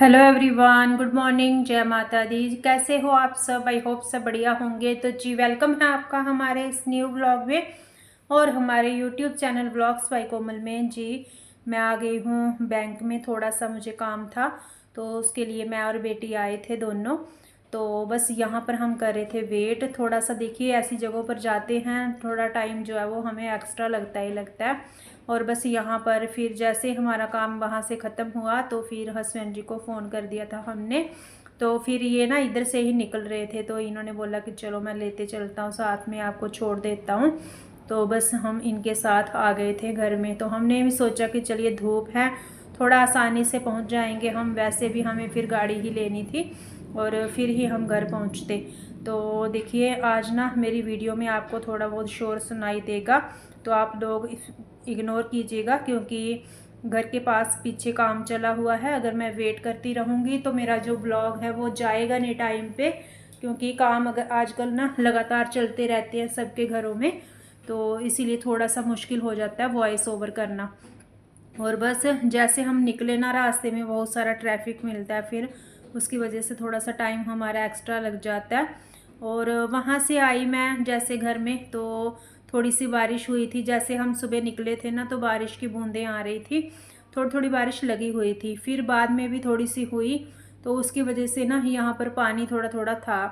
Hello everyone, good morning, जय माता दी। कैसे हो आप सब? आई होप सब बढ़िया होंगे। तो जी वेलकम है आपका हमारे इस न्यू व्लॉग में और हमारे यूट्यूब चैनल व्लॉग्स बाय कोमल में। जी मैं आ गई हूँ बैंक में, थोड़ा सा मुझे काम था तो उसके लिए मैं और बेटी आए थे दोनों। तो बस यहाँ पर हम कर रहे थे वेट थोड़ा सा। देखिए ऐसी जगहों पर जाते हैं थोड़ा टाइम जो है वो हमें एक्स्ट्रा लगता ही लगता है। और बस यहाँ पर फिर जैसे हमारा काम वहाँ से ख़त्म हुआ तो फिर हस्बैंड जी को फ़ोन कर दिया था हमने। तो फिर ये ना इधर से ही निकल रहे थे तो इन्होंने बोला कि चलो मैं लेते चलता हूँ, साथ में आपको छोड़ देता हूँ। तो बस हम इनके साथ आ गए थे घर में। तो हमने भी सोचा कि चलिए धूप है, थोड़ा आसानी से पहुँच जाएंगे हम। वैसे भी हमें फिर गाड़ी ही लेनी थी और फिर ही हम घर पहुँचते। तो देखिए आज ना मेरी वीडियो में आपको थोड़ा बहुत शोर सुनाई देगा तो आप लोग इग्नोर कीजिएगा, क्योंकि घर के पास पीछे काम चला हुआ है। अगर मैं वेट करती रहूँगी तो मेरा जो ब्लॉग है वो जाएगा नहीं टाइम पे, क्योंकि काम अगर आजकल ना लगातार चलते रहते हैं सबके घरों में, तो इसीलिए थोड़ा सा मुश्किल हो जाता है वॉइस ओवर करना। और बस जैसे हम निकले ना, रास्ते में बहुत सारा ट्रैफिक मिलता है, फिर उसकी वजह से थोड़ा सा टाइम हमारा एक्स्ट्रा लग जाता है। और वहाँ से आई मैं जैसे घर में तो थोड़ी सी बारिश हुई थी। जैसे हम सुबह निकले थे ना तो बारिश की बूंदें आ रही थी, थोड़ी थोड़ी बारिश लगी हुई थी, फिर बाद में भी थोड़ी सी हुई। तो उसकी वजह से ना यहाँ पर पानी थोड़ा थोड़ा था।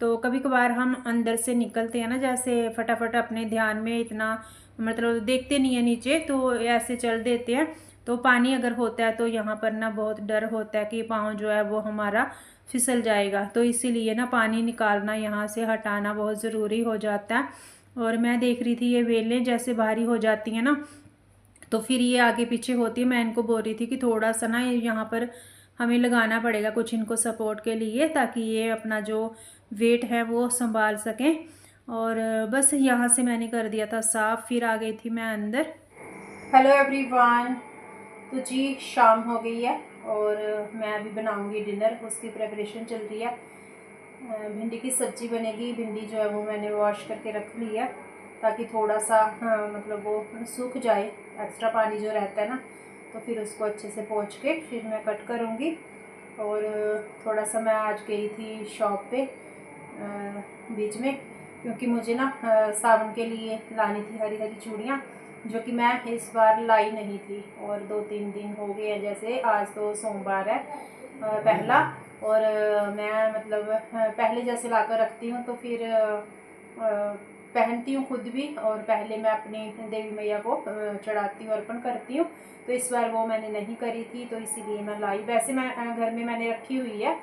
तो कभी कभार हम अंदर से निकलते हैं ना, जैसे फटाफट अपने ध्यान में इतना मतलब देखते नहीं है नीचे, तो ऐसे चल देते हैं। तो पानी अगर होता है तो यहाँ पर ना बहुत डर होता है कि पाँव जो है वो हमारा फिसल जाएगा। तो इसीलिए ना पानी निकालना, यहाँ से हटाना बहुत ज़रूरी हो जाता है। और मैं देख रही थी ये वेलें जैसे भारी हो जाती हैं ना, तो फिर ये आगे पीछे होती है। मैं इनको बोल रही थी कि थोड़ा सा ना यहाँ पर हमें लगाना पड़ेगा कुछ इनको सपोर्ट के लिए, ताकि ये अपना जो वेट है वो संभाल सकें। और बस यहाँ से मैंने कर दिया था साफ़, फिर आ गई थी मैं अंदर। हेलो एवरीवन, तो जी शाम हो गई है और मैं अभी बनाऊंगी डिनर, उसकी प्रेपरेशन चल रही है। भिंडी की सब्ज़ी बनेगी। भिंडी जो है वो मैंने वॉश करके रख ली है ताकि थोड़ा सा मतलब वो सूख जाए, एक्स्ट्रा पानी जो रहता है ना, तो फिर उसको अच्छे से पोंछ के फिर मैं कट करूँगी। और थोड़ा सा मैं आज गई थी शॉप पे बीच में, क्योंकि मुझे ना सावन के लिए लानी थी हरी हरी चूड़ियाँ, जो कि मैं इस बार लाई नहीं थी। और 2-3 दिन हो गए हैं, जैसे आज तो सोमवार है पहला। और मैं मतलब पहले जैसे लाकर रखती हूँ तो फिर पहनती हूँ खुद भी, और पहले मैं अपनी देवी मैया को चढ़ाती हूँ, अर्पण करती हूँ। तो इस बार वो मैंने नहीं करी थी तो इसीलिए मैं लाई। वैसे मैं घर में मैंने रखी हुई है,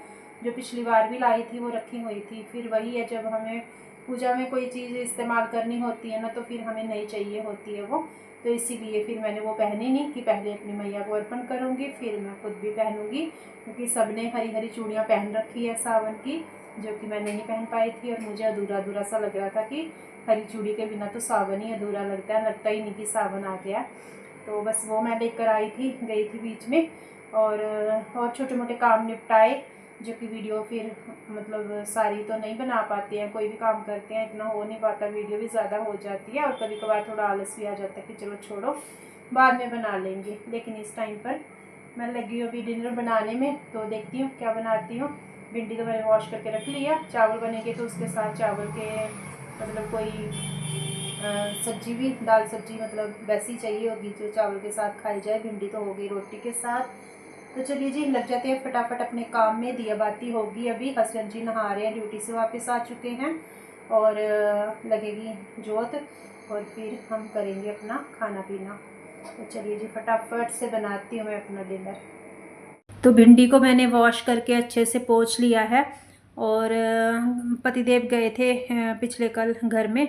जो पिछली बार भी लाई थी वो रखी हुई थी। फिर वही है, जब हमें पूजा में कोई चीज़ इस्तेमाल करनी होती है ना तो फिर हमें नहीं चाहिए होती है वो। तो इसीलिए फिर मैंने वो पहनी नहीं कि पहले अपनी मैया को अर्पण करूँगी फिर मैं खुद भी पहनूँगी, क्योंकि सबने हरी हरी चूड़ियाँ पहन रखी है सावन की, जो कि मैं नहीं पहन पाई थी। और मुझे अधूरा अधूरा सा लग रहा था कि हरी चूड़ी के बिना तो सावन ही अधूरा लगता है, लगता ही नहीं कि सावन आ गया। तो बस वो मैं लेकर आई थी, गई थी बीच में। और छोटे मोटे काम निपटाए, जो कि वीडियो फिर मतलब सारी तो नहीं बना पाते हैं, कोई भी काम करते हैं इतना हो नहीं पाता, वीडियो भी ज़्यादा हो जाती है और कभी कभार थोड़ा आलस भी आ जाता है कि चलो छोड़ो बाद में बना लेंगे। लेकिन इस टाइम पर मैं लगी हूँ अभी डिनर बनाने में, तो देखती हूँ क्या बनाती हूँ। भिंडी तो मैंने वॉश करके रख लिया, चावल बनेंगे तो उसके साथ चावल के मतलब कोई सब्जी भी, दाल सब्जी मतलब वैसी चाहिए होगी जो चावल के साथ खाई जाए। भिंडी तो हो गई रोटी के साथ। तो चलिए जी लग जाते हैं फटाफट अपने काम में। दिया बाती होगी अभी, हस्बैंड जी नहा रहे हैं, ड्यूटी से वापस आ चुके हैं और लगेगी जोत और फिर हम करेंगे अपना खाना पीना। तो चलिए जी फटाफट से बनाती हूँ मैं अपना डिनर। तो भिंडी को मैंने वॉश करके अच्छे से पोंछ लिया है। और पतिदेव गए थे पिछले कल घर में,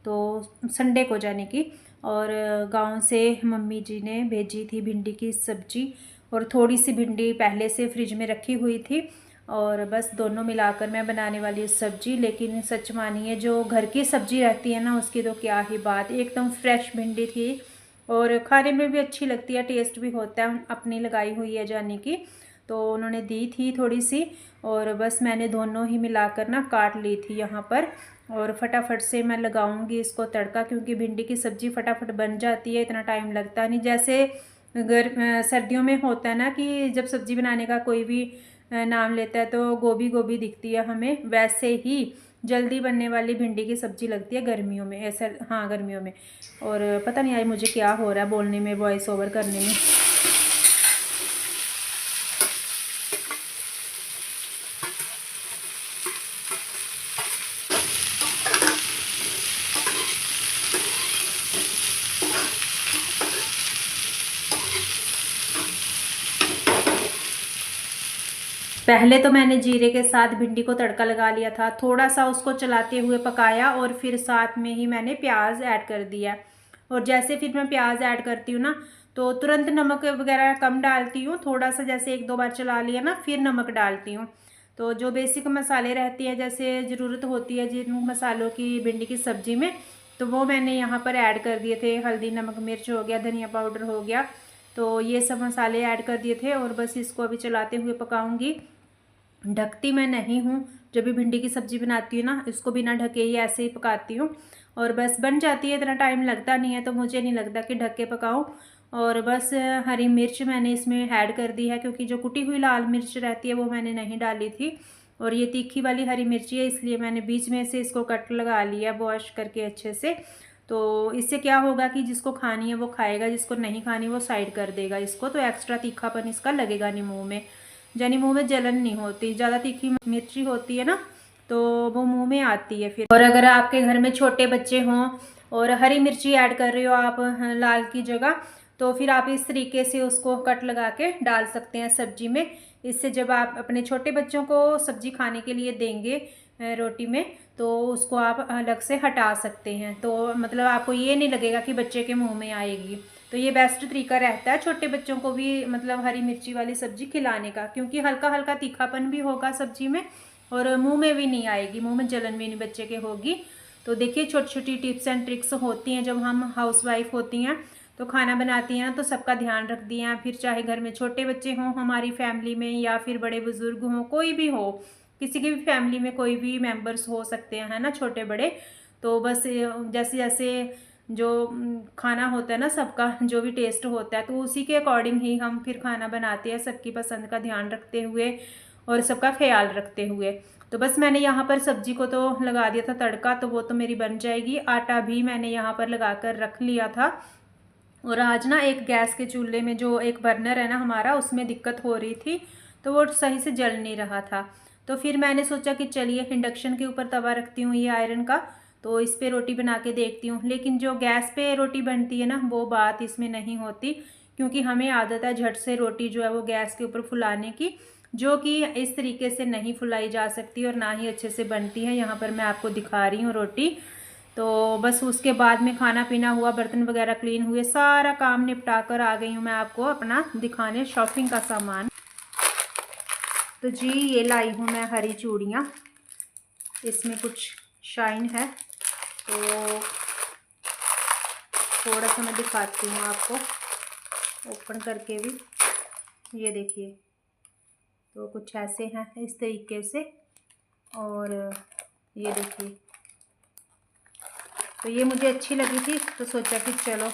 तो संडे को जाने की। और गांव से मम्मी जी ने भेजी थी भिंडी की सब्जी, और थोड़ी सी भिंडी पहले से फ्रिज में रखी हुई थी। और बस दोनों मिलाकर मैं बनाने वाली हूँ सब्जी। लेकिन सच मानिए जो घर की सब्जी रहती है ना उसकी तो क्या ही बात, एकदम फ्रेश भिंडी थी और खाने में भी अच्छी लगती है, टेस्ट भी होता है, अपनी लगाई हुई है जाने की। तो उन्होंने दी थी थोड़ी सी, और बस मैंने दोनों ही मिलाकर ना काट ली थी यहाँ पर। और फटाफट से मैं लगाऊंगी इसको तड़का, क्योंकि भिंडी की सब्ज़ी फटाफट बन जाती है, इतना टाइम लगता नहीं। जैसे सर्दियों में होता है ना कि जब सब्ज़ी बनाने का कोई भी नाम लेता है तो गोभी गोभी दिखती है हमें, वैसे ही जल्दी बनने वाली भिंडी की सब्ज़ी लगती है गर्मियों में, ऐसा। हाँ, गर्मियों में। और पता नहीं आज मुझे क्या हो रहा है बोलने में, वॉइस ओवर करने में। पहले तो मैंने जीरे के साथ भिंडी को तड़का लगा लिया था, थोड़ा सा उसको चलाते हुए पकाया और फिर साथ में ही मैंने प्याज ऐड कर दिया। और जैसे फिर मैं प्याज ऐड करती हूँ ना तो तुरंत नमक वगैरह कम डालती हूँ, थोड़ा सा जैसे एक दो बार चला लिया ना फिर नमक डालती हूँ। तो जो बेसिक मसाले रहती हैं, जैसे ज़रूरत होती है जिन मसालों की भिंडी की सब्ज़ी में, तो वो मैंने यहाँ पर ऐड कर दिए थे। हल्दी, नमक, मिर्च हो गया, धनिया पाउडर हो गया, तो ये सब मसाले ऐड कर दिए थे। और बस इसको अभी चलाते हुए पकाऊंगी। ढकती मैं नहीं हूँ, जब भी भिंडी की सब्ज़ी बनाती हूँ ना इसको बिना ढके ही ऐसे ही पकाती हूँ और बस बन जाती है। इतना टाइम लगता नहीं है, तो मुझे नहीं लगता कि ढक के पकाऊँ। और बस हरी मिर्च मैंने इसमें ऐड कर दी है, क्योंकि जो कुटी हुई लाल मिर्च रहती है वो मैंने नहीं डाली थी। और ये तीखी वाली हरी मिर्ची है, इसलिए मैंने बीच में से इसको कट लगा लिया वॉश करके अच्छे से। तो इससे क्या होगा कि जिसको खानी है वो खाएगा, जिसको नहीं खानी वो साइड कर देगा इसको, तो एक्स्ट्रा तीखापन इसका लगेगा नहीं मुँह में, यानी मुंह में जलन नहीं होती। ज़्यादा तीखी मिर्ची होती है ना तो वो मुंह में आती है फिर। और अगर आपके घर में छोटे बच्चे हों और हरी मिर्ची ऐड कर रहे हो आप लाल की जगह, तो फिर आप इस तरीके से उसको कट लगा के डाल सकते हैं सब्जी में। इससे जब आप अपने छोटे बच्चों को सब्जी खाने के लिए देंगे रोटी में, तो उसको आप अलग से हटा सकते हैं, तो मतलब आपको ये नहीं लगेगा कि बच्चे के मुंह में आएगी। तो ये बेस्ट तरीका रहता है छोटे बच्चों को भी मतलब हरी मिर्ची वाली सब्जी खिलाने का, क्योंकि हल्का हल्का तीखापन भी होगा सब्जी में और मुंह में भी नहीं आएगी, मुंह में जलन भी नहीं बच्चे के होगी। तो देखिए छोटी छोटी टिप्स एंड ट्रिक्स होती हैं जब हम हाउसवाइफ होती हैं तो खाना बनाती हैं, तो सबका ध्यान रखती हैं। फिर चाहे घर में छोटे बच्चे हों हमारी फैमिली में, या फिर बड़े बुजुर्ग हों, कोई भी हो, किसी की भी फैमिली में कोई भी मेंबर्स हो सकते हैं, है ना, छोटे बड़े। तो बस जैसे जैसे जो खाना होता है ना सबका जो भी टेस्ट होता है, तो उसी के अकॉर्डिंग ही हम फिर खाना बनाते हैं, सबकी पसंद का ध्यान रखते हुए और सबका ख्याल रखते हुए। तो बस मैंने यहाँ पर सब्जी को तो लगा दिया था तड़का, तो वो तो मेरी बन जाएगी। आटा भी मैंने यहाँ पर लगा कर रख लिया था। और आज ना एक गैस के चूल्हे में जो एक बर्नर है ना हमारा, उसमें दिक्कत हो रही थी, तो वो सही से जल नहीं रहा था। तो फिर मैंने सोचा कि चलिए इंडक्शन के ऊपर तवा रखती हूँ ये आयरन का, तो इस पे रोटी बना के देखती हूँ। लेकिन जो गैस पे रोटी बनती है ना वो बात इसमें नहीं होती, क्योंकि हमें आदत है झट से रोटी जो है वो गैस के ऊपर फुलाने की, जो कि इस तरीके से नहीं फुलाई जा सकती और ना ही अच्छे से बनती है। यहाँ पर मैं आपको दिखा रही हूँ रोटी। तो बस उसके बाद में खाना पीना हुआ, बर्तन वगैरह क्लीन हुए, सारा काम निपटा कर आ गई हूँ मैं आपको अपना दिखाने शॉपिंग का सामान। तो जी ये लाई हूँ मैं हरी चूड़ियाँ, इसमें कुछ शाइन है, तो थोड़ा सा मैं दिखाती हूँ आपको ओपन करके भी। ये देखिए, तो कुछ ऐसे हैं इस तरीके से, और ये देखिए, तो ये मुझे अच्छी लगी थी तो सोचा कि चलो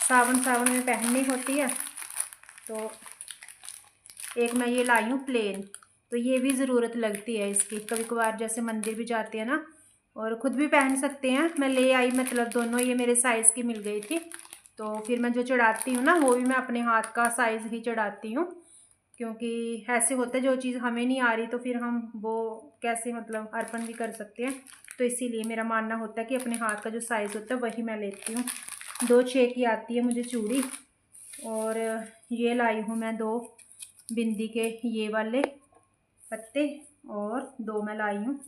सावन सावन में पहननी होती है, तो एक मैं ये लाई हूँ प्लेन। तो ये भी ज़रूरत लगती है इसकी, कभी कभार जैसे मंदिर भी जाते हैं ना, और ख़ुद भी पहन सकते हैं। मैं ले आई, मतलब दोनों ये मेरे साइज़ की मिल गई थी, तो फिर मैं जो चढ़ाती हूँ ना वो भी मैं अपने हाथ का साइज़ ही चढ़ाती हूँ, क्योंकि ऐसे होता है जो चीज़ हमें नहीं आ रही तो फिर हम वो कैसे मतलब अर्पण भी कर सकते हैं। तो इसीलिए मेरा मानना होता है कि अपने हाथ का जो साइज़ होता है वही मैं लेती हूँ। 2 6 की आती है मुझे चूड़ी। और ये लाई हूँ मैं 2 बिंदी के ये वाले पत्ते, और 2 मैं लाई हूँ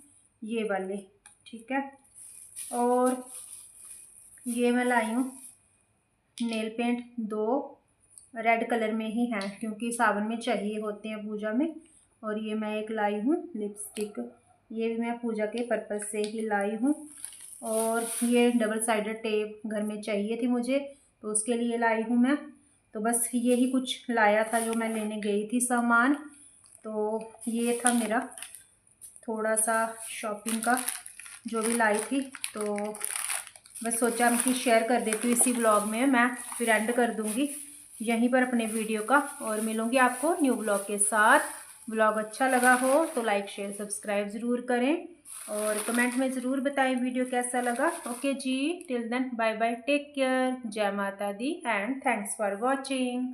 ये वाले, ठीक है। और ये मैं लाई हूँ नेल पेंट 2 रेड कलर में ही हैं, क्योंकि सावन में चाहिए होते हैं पूजा में। और ये मैं एक लाई हूँ लिपस्टिक, ये भी मैं पूजा के पर्पज़ से ही लाई हूँ। और ये डबल साइडेड टेप घर में चाहिए थी मुझे, तो उसके लिए लाई हूँ मैं। तो बस यही कुछ लाया था जो मैं लेने गई थी सामान। तो ये था मेरा थोड़ा सा शॉपिंग का जो भी लाई थी, तो बस सोचा कि शेयर कर देती हूँ इसी ब्लॉग में, मैं फिर एंड कर दूँगी। यहीं पर अपने वीडियो का, और मिलूंगी आपको न्यू ब्लॉग के साथ। ब्लॉग अच्छा लगा हो तो लाइक शेयर सब्सक्राइब ज़रूर करें और कमेंट में ज़रूर बताएं वीडियो कैसा लगा। ओके जी, till then bye bye, take care, जय माता दी एंड थैंक्स फॉर वॉचिंग।